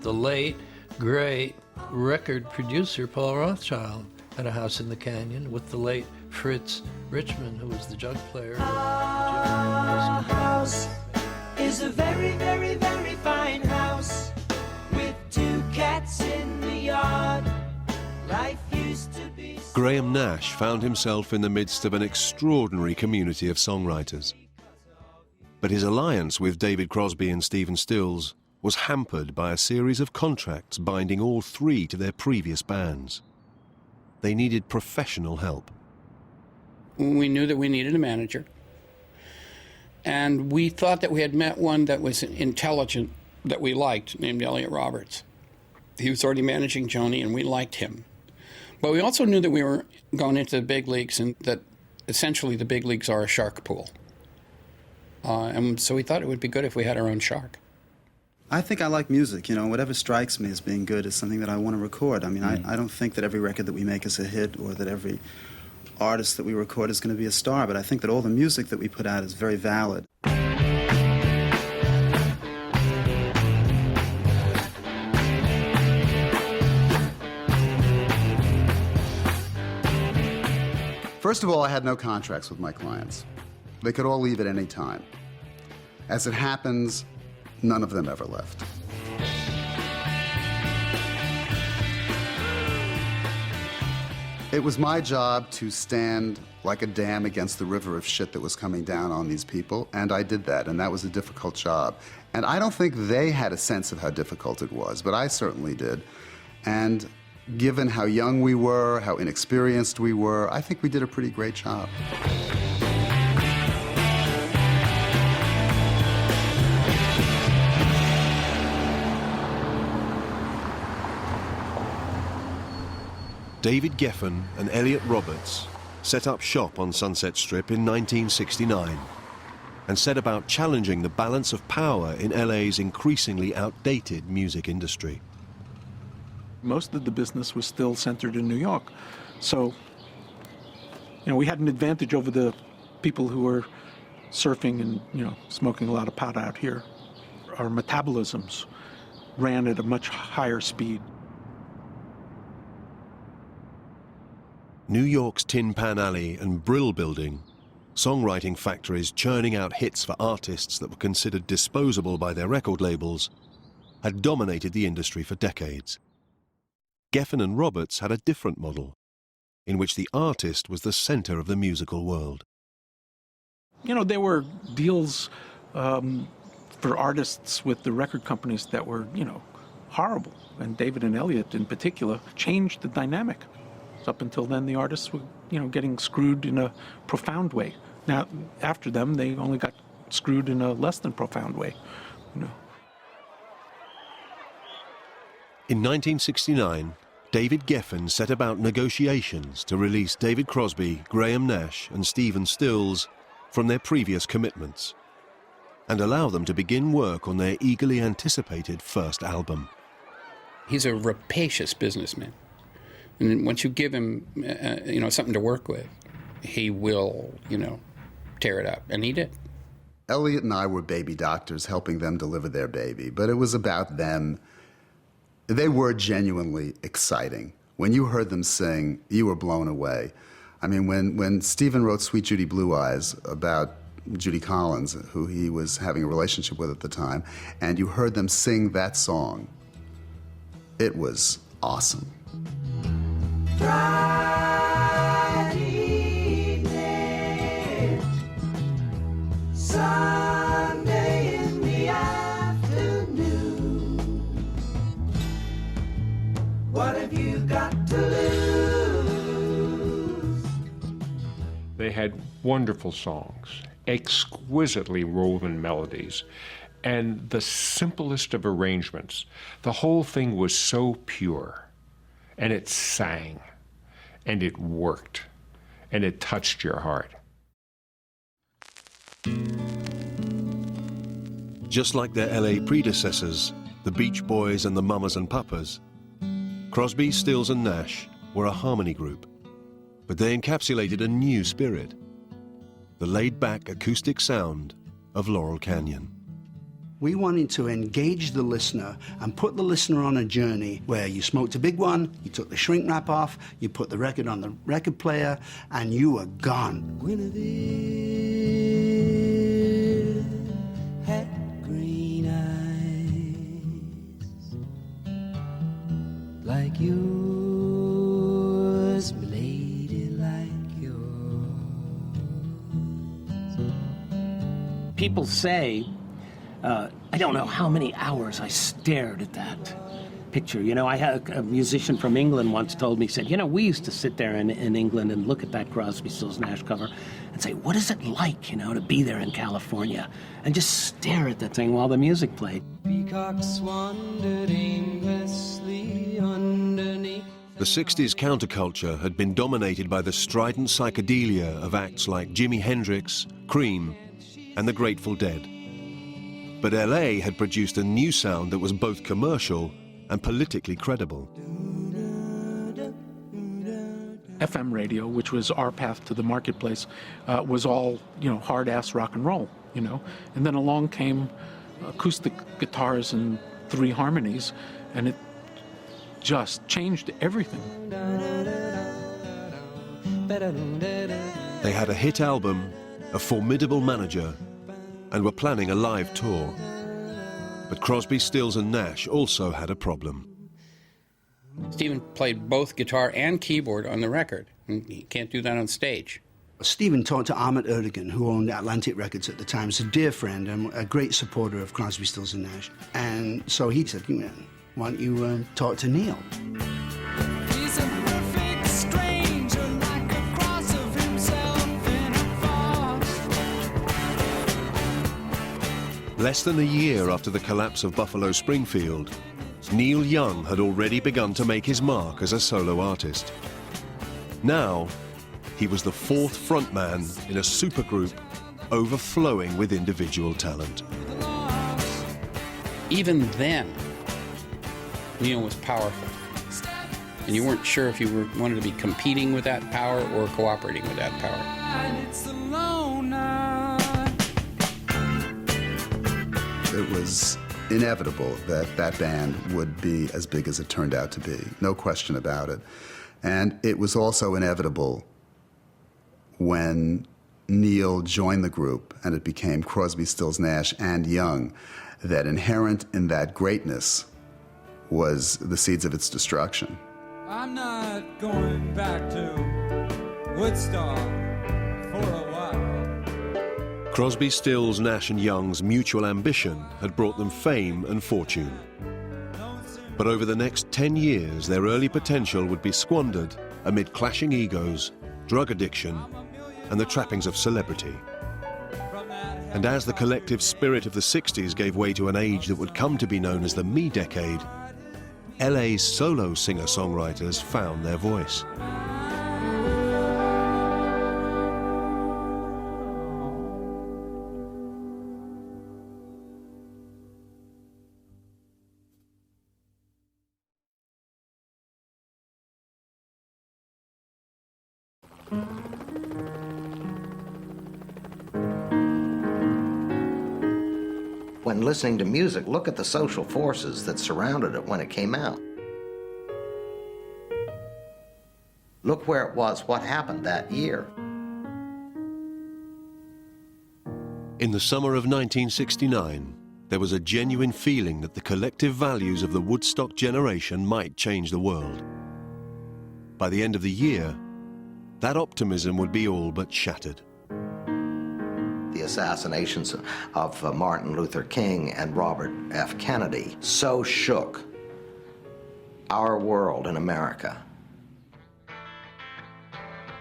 the late, great record producer Paul Rothchild had a house in the canyon with the late Fritz Richmond, who was the jug player. Our house is a very, very, very fine house with 2 cats in the yard. Life used to be... Graham Nash found himself in the midst of an extraordinary community of songwriters. But his alliance with David Crosby and Stephen Stills was hampered by a series of contracts binding all 3 to their previous bands. They needed professional help. We knew that we needed a manager. And we thought that we had met one that was intelligent, that we liked, named Elliot Roberts. He was already managing Joni, and we liked him. But we also knew that we were going into the big leagues, and that essentially the big leagues are a shark pool. And so we thought it would be good if we had our own shark. I think I like music, you know, whatever strikes me as being good is something that I want to record. I mean, I don't think that every record that we make is a hit or that every artist that we record is going to be a star, but I think that all the music that we put out is very valid. First of all, I had no contracts with my clients. They could all leave at any time. As it happens, none of them ever left. It was my job to stand like a dam against the river of shit that was coming down on these people, and I did that, and that was a difficult job. And I don't think they had a sense of how difficult it was, but I certainly did. And given how young we were, how inexperienced we were, I think we did a pretty great job. David Geffen and Elliot Roberts set up shop on Sunset Strip in 1969 and set about challenging the balance of power in LA's increasingly outdated music industry. Most of the business was still centered in New York. So, you know, we had an advantage over the people who were surfing and, you know, smoking a lot of pot out here. Our metabolisms ran at a much higher speed. New York's Tin Pan Alley and Brill Building, songwriting factories churning out hits for artists that were considered disposable by their record labels, had dominated the industry for decades. Geffen and Roberts had a different model, in which the artist was the center of the musical world. You know, there were deals for artists with the record companies that were, you know, horrible. And David and Elliot in particular changed the dynamic. Up until then, the artists were, you know, getting screwed in a profound way. Now, after them, they only got screwed in a less than profound way, you know. In 1969, David Geffen set about negotiations to release David Crosby, Graham Nash, and Stephen Stills from their previous commitments and allow them to begin work on their eagerly anticipated first album. He's a rapacious businessman. And once you give him, you know, something to work with, he will, you know, tear it up. And he did. Elliot and I were baby doctors helping them deliver their baby, but it was about them. They were genuinely exciting. When you heard them sing, you were blown away. I mean, when Stephen wrote Sweet Judy Blue Eyes about Judy Collins, who he was having a relationship with at the time, and you heard them sing that song, it was awesome. Friday evening, Sunday in the afternoon. What have you got to lose? They had wonderful songs, exquisitely woven melodies, and the simplest of arrangements. The whole thing was so pure. And it sang, and it worked, and it touched your heart. Just like their LA predecessors, the Beach Boys and the Mamas and Papas, Crosby, Stills and Nash were a harmony group, but they encapsulated a new spirit, the laid-back acoustic sound of Laurel Canyon. We wanted to engage the listener and put the listener on a journey where you smoked a big one, you took the shrink wrap off, you put the record on the record player, and you were gone. Guinevere had green eyes like yours, milady, like yours. People say, I don't know how many hours I stared at that picture. You know, I had a musician from England once told me, said, you know, we used to sit there in England and look at that Crosby, Stills, Nash cover and say, what is it like, you know, to be there in California and just stare at that thing while the music played. Peacocks wandered aimlessly underneath. The 60s counterculture had been dominated by the strident psychedelia of acts like Jimi Hendrix, Cream, and the Grateful Dead. But LA had produced a new sound that was both commercial and politically credible. FM radio, which was our path to the marketplace, was all, you know, hard-ass rock and roll, you know. And then along came acoustic guitars and 3 harmonies, and it just changed everything. They had a hit album, a formidable manager, and were planning a live tour. But Crosby, Stills and Nash also had a problem. Stephen played both guitar and keyboard on the record. He can't do that on stage. Stephen talked to Ahmet Ertegun, who owned Atlantic Records at the time. He's a dear friend and a great supporter of Crosby, Stills and Nash. And so he said, why don't you talk to Neil? He's a perfect stranger, like a cross of himself in a farce. Less than a year after the collapse of Buffalo Springfield, Neil Young had already begun to make his mark as a solo artist. Now, he was the 4th frontman in a supergroup overflowing with individual talent. Even then, Neil was powerful. And you weren't sure if you wanted to be competing with that power or cooperating with that power. It's a loner. It was inevitable that that band would be as big as it turned out to be, no question about it. And it was also inevitable when Neil joined the group and it became Crosby, Stills, Nash and Young, that inherent in that greatness was the seeds of its destruction. I'm not going back to Woodstock for a while. Crosby, Stills, Nash and Young's mutual ambition had brought them fame and fortune. But over the next 10 years, their early potential would be squandered amid clashing egos, drug addiction, and the trappings of celebrity. And as the collective spirit of the 60s gave way to an age that would come to be known as the Me Decade, LA's solo singer-songwriters found their voice. When listening to music, look at the social forces that surrounded it when it came out. Look where it was, what happened that year. In the summer of 1969, there was a genuine feeling that the collective values of the Woodstock generation might change the world. By the end of the year, that optimism would be all but shattered. The assassinations of Martin Luther King and Robert F. Kennedy so shook our world in America.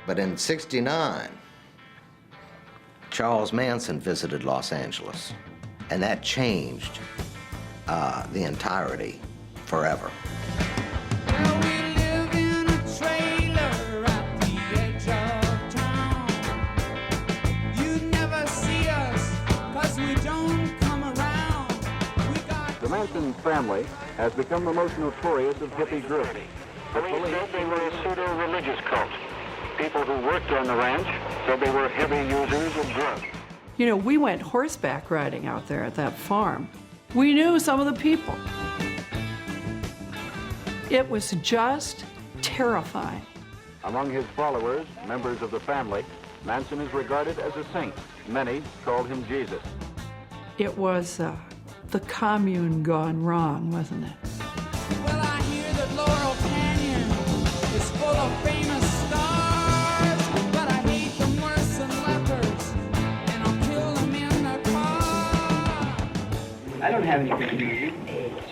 But in '69, Charles Manson visited Los Angeles, and that changed the entirety forever. Well, we live in a trailer at the edge of town. You'd never see us, 'cause we don't come around. The Manson family has become the most notorious of hippie groups. The police said they were a pseudo-religious cult. People who worked on the ranch said they were heavy users of drugs. You know, we went horseback riding out there at that farm. We knew some of the people. It was just terrifying. Among his followers, members of the family, Manson is regarded as a saint. Many called him Jesus. It was the commune gone wrong, wasn't it? Well, I hear that Laurel Canyon is full of famous stars, but I hate them worse than leopards, and I'll kill them in their car. I don't have anything to do with you.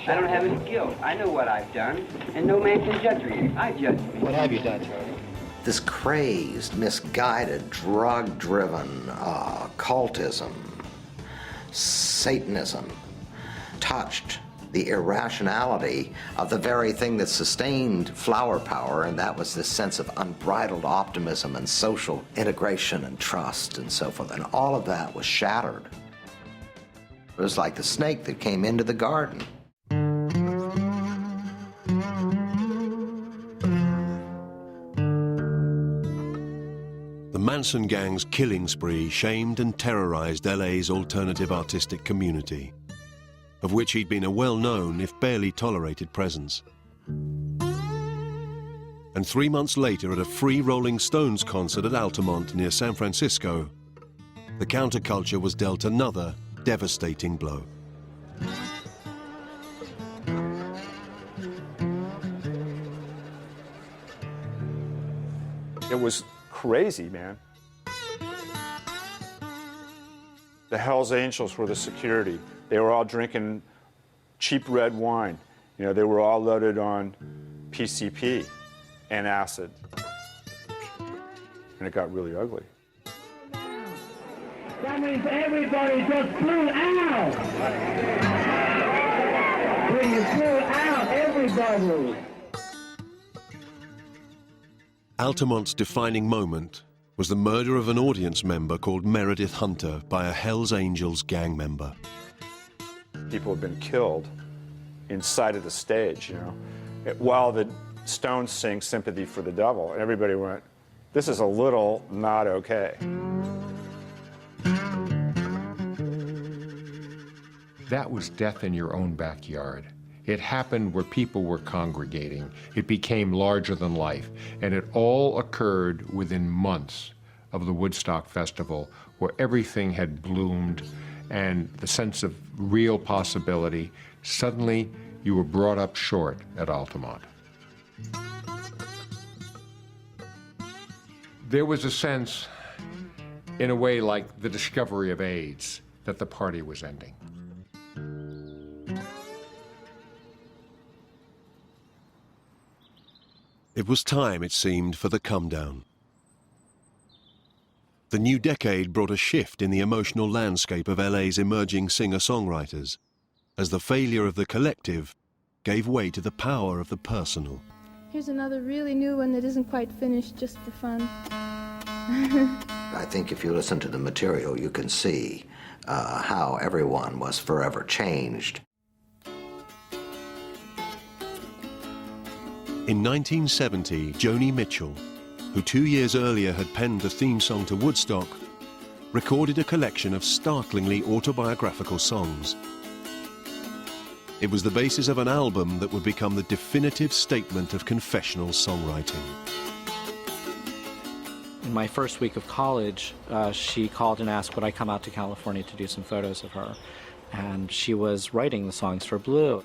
I don't have any guilt. I know what I've done, and no man can judge me. I judge me. What have you done, Charlie? This crazed, misguided, drug-driven cultism, Satanism, touched the irrationality of the very thing that sustained flower power, and that was this sense of unbridled optimism and social integration and trust and so forth. And all of that was shattered. It was like the snake that came into the garden. The Manson gang's killing spree shamed and terrorized LA's alternative artistic community, of which he'd been a well-known, if barely tolerated, presence. And 3 months later, at a free Rolling Stones concert at Altamont near San Francisco, the counterculture was dealt another devastating blow. It was crazy, man. The Hells Angels were the security. They were all drinking cheap red wine. You know, they were all loaded on PCP and acid. And it got really ugly. That means everybody just blew out. When you blew out, everybody. Altamont's defining moment was the murder of an audience member called Meredith Hunter by a Hells Angels gang member. People had been killed inside of the stage, you know. While the Stones sing Sympathy for the Devil, everybody went, this is a little not okay. That was death in your own backyard. It happened where people were congregating. It became larger than life. And it all occurred within months of the Woodstock Festival, where everything had bloomed and the sense of real possibility. Suddenly, you were brought up short at Altamont. There was a sense, in a way like the discovery of AIDS, that the party was ending. It was time, it seemed, for the come-down. The new decade brought a shift in the emotional landscape of LA's emerging singer-songwriters, as the failure of the collective gave way to the power of the personal. Here's another really new one that isn't quite finished, just for fun. I think if you listen to the material, you can see how everyone was forever changed. In 1970, Joni Mitchell, who 2 years earlier had penned the theme song to Woodstock, recorded a collection of startlingly autobiographical songs. It was the basis of an album that would become the definitive statement of confessional songwriting. In my first week of college, she called and asked would I come out to California to do some photos of her. And she was writing the songs for Blue.